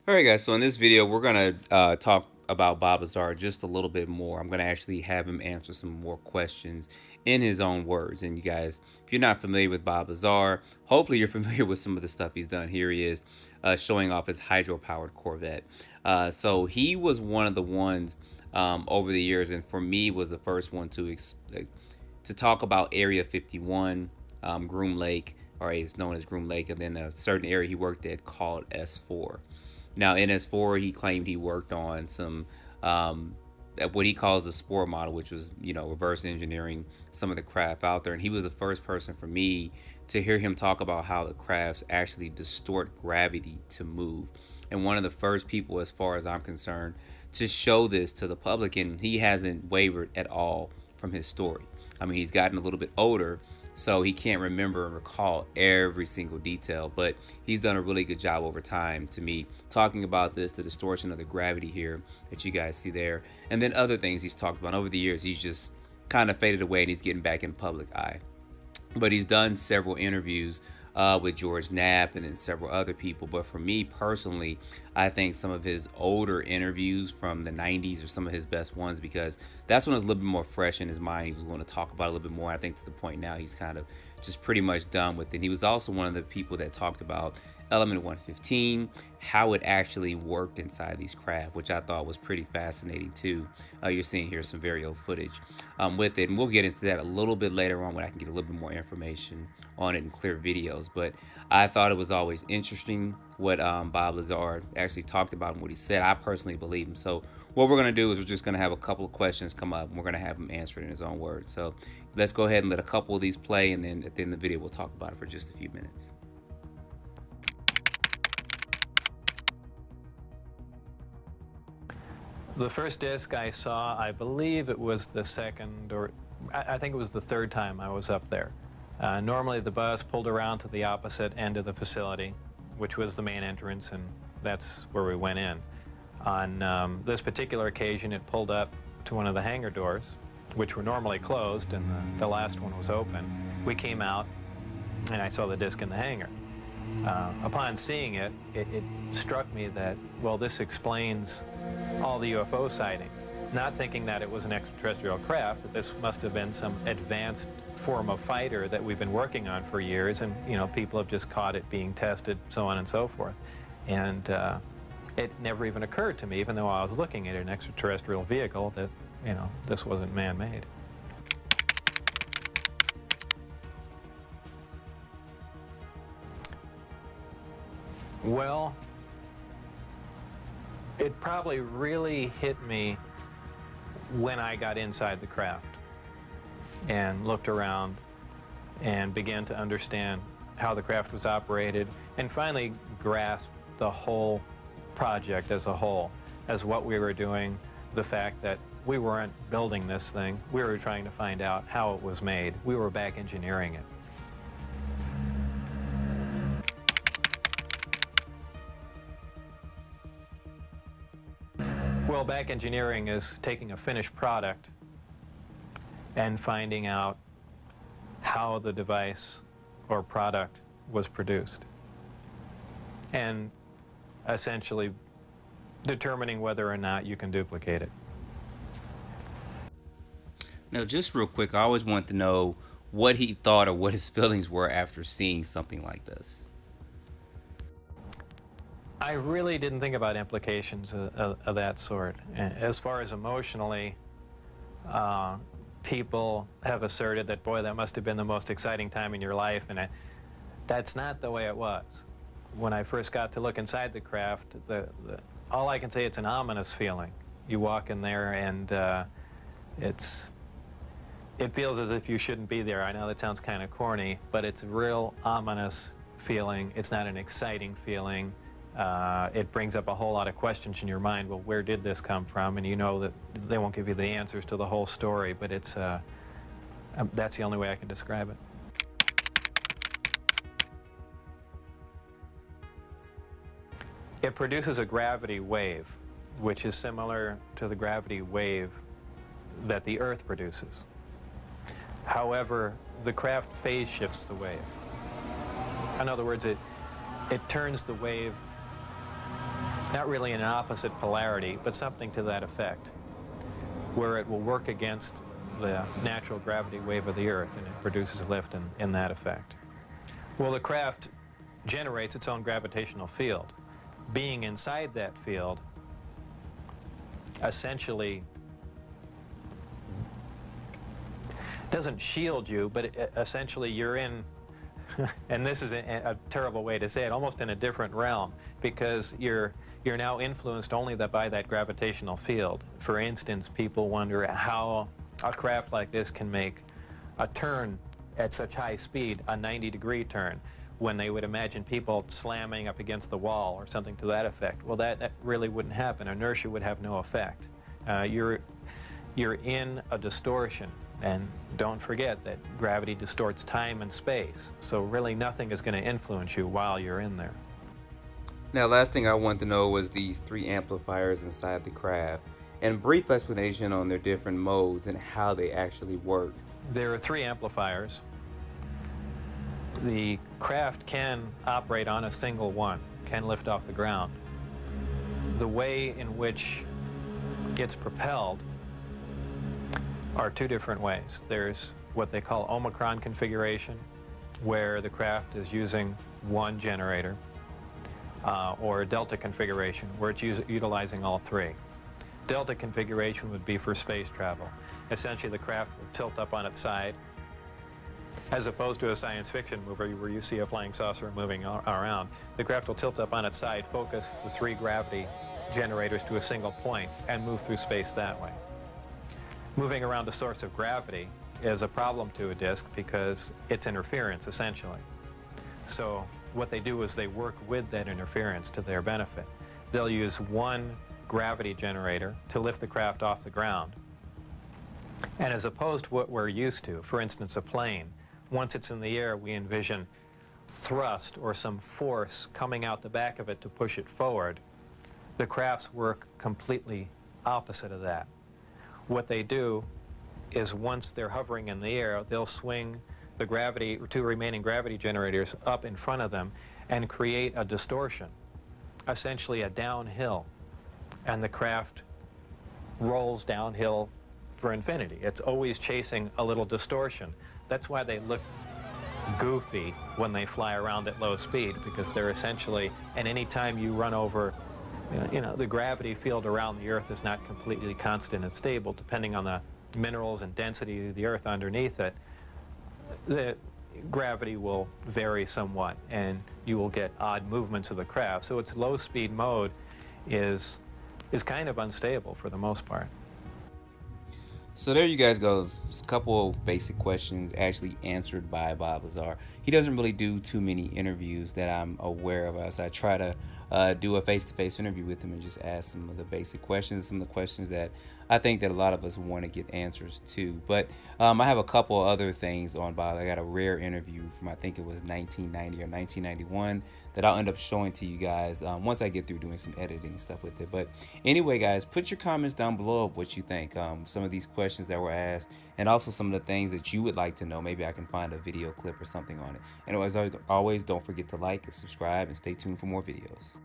Alright guys, so in this video we're going to talk about Bob Lazar just a little bit more. I'm going to actually have him answer some more questions in his own words. And you guys, if you're not familiar with Bob Lazar, hopefully you're familiar with some of the stuff he's done. Here he is showing off his hydro-powered Corvette. So he was one of the ones over the years, and for me was the first one to talk about Area 51, Groom Lake, or it's known as Groom Lake, and then a certain area he worked at called S4. Now, in S4, he claimed he worked on some what he calls the spore model, which was, reverse engineering some of the craft out there. And he was the first person for me to hear him talk about how the crafts actually distort gravity to move. And one of the first people, as far as I'm concerned, to show this to the public. And he hasn't wavered at all from his story. I mean, he's gotten a little bit older, so he can't remember and recall every single detail, but he's done a really good job over time, to me, talking about this, the distortion of the gravity here that you guys see there, and then other things he's talked about. Over the years, he's just kind of faded away and he's getting back in the public eye. But he's done several interviews with George Knapp and then several other people. But for me personally, I think some of his older interviews from the 90s are some of his best ones, because that's when it was a little bit more fresh in his mind. He was going to talk about it a little bit more. I think to the point now he's kind of just pretty much done with it. He was also one of the people that talked about Element 115, how it actually worked inside these craft, which I thought was pretty fascinating too. You're seeing here some very old footage with it, and we'll get into that a little bit later on when I can get a little bit more information on it in clear videos. But I thought it was always interesting what Bob Lazar actually talked about and what he said. I personally believe him. So what we're going to do is we're just going to have a couple of questions come up, and we're going to have him answer it in his own words. So let's go ahead and let a couple of these play, and then at the end of the video we'll talk about it for just a few minutes. The first disc I saw, I believe it was the second, or I think it was the third time I was up there. Normally the bus pulled around to the opposite end of the facility, which was the main entrance, and that's where we went in. On this particular occasion, it pulled up to one of the hangar doors, which were normally closed, and the last one was open. We came out, and I saw the disc in the hangar. Upon seeing it, it struck me that, well, this explains all the UFO sightings. Not thinking that it was an extraterrestrial craft, that this must have been some advanced form of fighter that we've been working on for years, and people have just caught it being tested, so on and so forth. And it never even occurred to me, even though I was looking at an extraterrestrial vehicle, that this wasn't man-made. Well, it probably really hit me when I got inside the craft and looked around and began to understand how the craft was operated, and finally grasped the whole project as a whole, as what we were doing, the fact that we weren't building this thing, we were trying to find out how it was made. We were back engineering it. Well, back engineering is taking a finished product and finding out how the device or product was produced, and essentially determining whether or not you can duplicate it. Now, just real quick, I always want to know what he thought or what his feelings were after seeing something like this. I really didn't think about implications of that sort. As far as emotionally, people have asserted that, boy, that must have been the most exciting time in your life, and that's not the way it was. When I first got to look inside the craft, all I can say, it's an ominous feeling. You walk in there and it feels as if you shouldn't be there. I know that sounds kind of corny, but it's a real ominous feeling. It's not an exciting feeling. It brings up a whole lot of questions in your mind. Well, where did this come from? And you know that they won't give you the answers to the whole story, but it's that's the only way I can describe it. It produces a gravity wave, which is similar to the gravity wave that the Earth produces. However, the craft phase shifts the wave. In other words, it turns the wave not really in an opposite polarity, but something to that effect, where it will work against the natural gravity wave of the Earth, and it produces lift in that effect. Well, the craft generates its own gravitational field. Being inside that field essentially doesn't shield you, but essentially you're in, and this is a terrible way to say it, almost in a different realm, because you're now influenced only by that gravitational field. For instance, people wonder how a craft like this can make a turn at such high speed, a 90-degree turn, when they would imagine people slamming up against the wall or something to that effect. Well, that really wouldn't happen. Inertia would have no effect. You're in a distortion. And don't forget that gravity distorts time and space. So really nothing is going to influence you while you're in there. Now, last thing I wanted to know was these 3 amplifiers inside the craft, and a brief explanation on their different modes and how they actually work. There are 3 amplifiers. The craft can operate on a single one, can lift off the ground. The way in which it's propelled are 2 different ways. There's what they call Omicron configuration, where the craft is using one generator, or a Delta configuration, where it's utilizing all 3. Delta configuration would be for space travel. Essentially, the craft will tilt up on its side, as opposed to a science fiction movie where you see a flying saucer moving around. The craft will tilt up on its side, focus the 3 gravity generators to a single point, and move through space that way. Moving around the source of gravity is a problem to a disk because it's interference, essentially. So what they do is they work with that interference to their benefit. They'll use one gravity generator to lift the craft off the ground. And as opposed to what we're used to, for instance, a plane, once it's in the air, we envision thrust or some force coming out the back of it to push it forward. The crafts work completely opposite of that. What they do is once they're hovering in the air, they'll swing the 2 remaining gravity generators up in front of them and create a distortion, essentially a downhill. And the craft rolls downhill for infinity. It's always chasing a little distortion. That's why they look goofy when they fly around at low speed, because they're essentially, and any time you run over, the gravity field around the Earth is not completely constant and stable, depending on the minerals and density of the Earth underneath it. The gravity will vary somewhat, and you will get odd movements of the craft. So its low-speed mode is kind of unstable for the most part. So there you guys go. Just a couple of basic questions actually answered by Bob Lazar. He doesn't really do too many interviews that I'm aware of. So I try to do a face-to-face interview with him and just ask some of the basic questions, some of the questions that I think that a lot of us want to get answers to. But I have a couple other things on Bob. I got a rare interview from, I think it was 1990 or 1991 that I'll end up showing to you guys once I get through doing some editing and stuff with it. But anyway, guys, put your comments down below of what you think. Some of these questions that were asked, and also some of the things that you would like to know. Maybe I can find a video clip or something on it. And as always, don't forget to like and subscribe and stay tuned for more videos.